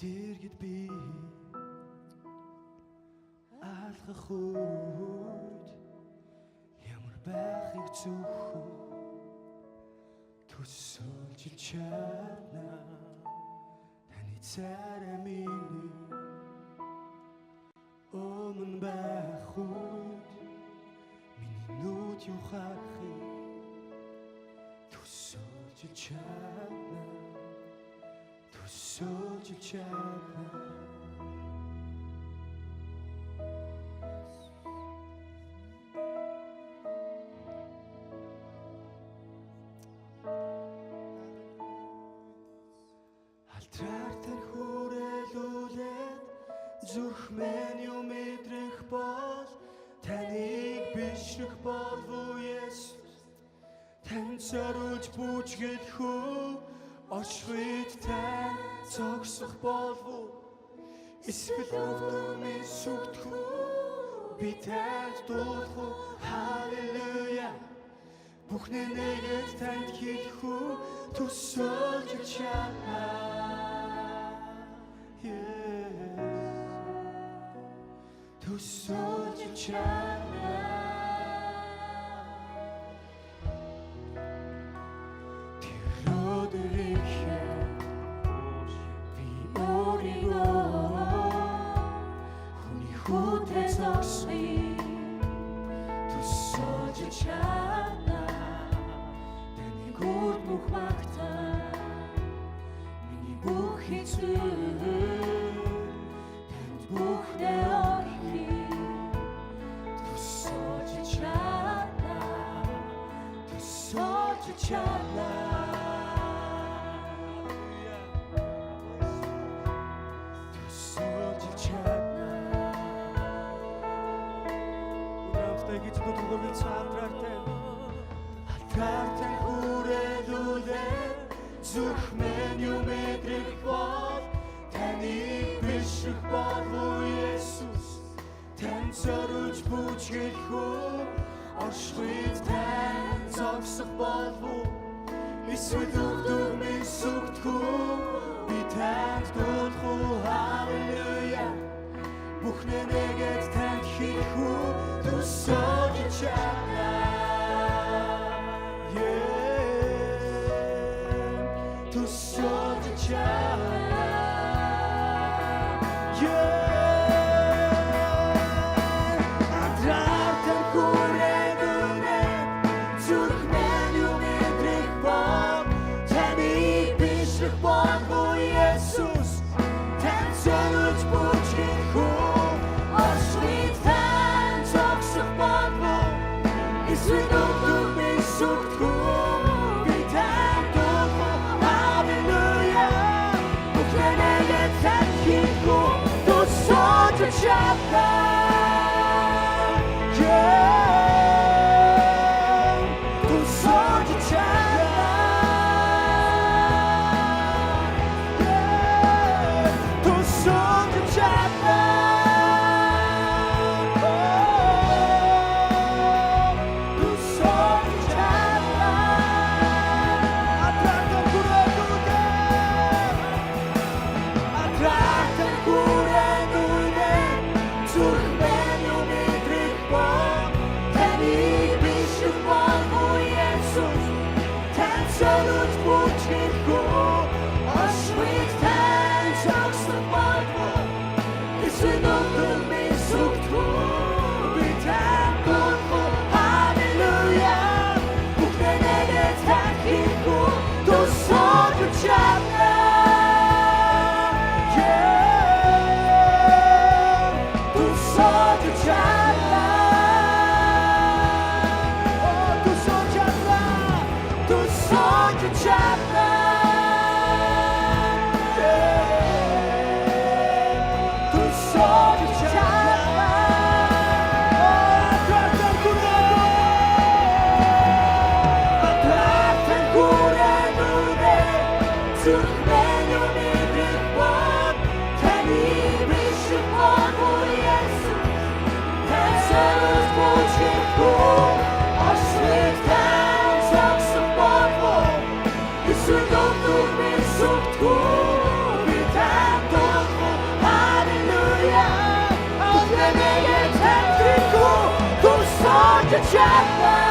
дэргэд би алхах үед ямар байхыг зөвхөн төсөөлж чадна таны царай миний өмнө байх үед миний нүд юу харахыг төсөөлж чадна төсөөлж чадна Алтраар хүрээлүүлээд зүрх минь юу мэдрэх бол таныг бишрэх болов уу Есүс тань зориулж бүжгэлэх үү Очвид тань зогсох болов уу эсвэл өвдөрмийн сүгдэх үү би танд дуулах уу Халелуя Бүхний нэгэд танд хийх үү төсөөлж чадна төсөөлж чадна Тэр өдрийнхээ би өөрийгөө хүний хүнтэй зогсхий төсөөлж чадна таны гүр бүх магтаал миний бүх эзэн танд бүхнээ орхий төсөөлж чадна төсөөлж чадна төсөөлж чадна Урамстай гэж дутгуул цаандраартай Алтраартай хүрээлүүлээд зүрх минь юу мэдрэх бол таныг бишрэх болов уу Есүс тань зориулж бүжгэлэх үү оршихуйд тань зогсох болов уу эсвэл өвдөрмийн сүгдэх үү би танд дуулах уу Халелуя Бүхний нэгэд танд хийх үү төсөөлж чадна төсөөлж чадна Алтраар хүрээлүүлээд зүрх минь юу мэдрэх бол таныг бишрэх болов уу Есүс тань зориулж бүжгэлэх үү оршихуйд тань зогсох болов уу эсвэл өвдөрмийн сүгдэх үү би танд дуулах уу Халелуя Бүхний нэгэд танд хийх үү төсөөлж чадна төсөөлж чадна төсөөлж чадна төсөөлж чадна Алтраар хүрээлүүлээд зүрх минь юу мэдрэх бол таныг бишрэх болов уу Есүс тань зориулж бүжгэлэх үү оршихуйд тань зогсох болов уу эсвэл өвдөрмийн сүгдэх үү би танд дуулах уу Халелуя Бүхний нэгэд танд хийх үү төсөөлж чадна төсөөлж чадна төсөөлж чадна төсөөлж чадна төсөөлж чадна Алтраар хүрээлүүлээд зүрх минь юу мэдрэх бол таныг бишрэх болов уу Есүс тань зориулж бүжгэлэх үү оршихуйд тань зогсох болов уу эсвэл өвдөрмийн сүгдэх үү би танд to trap my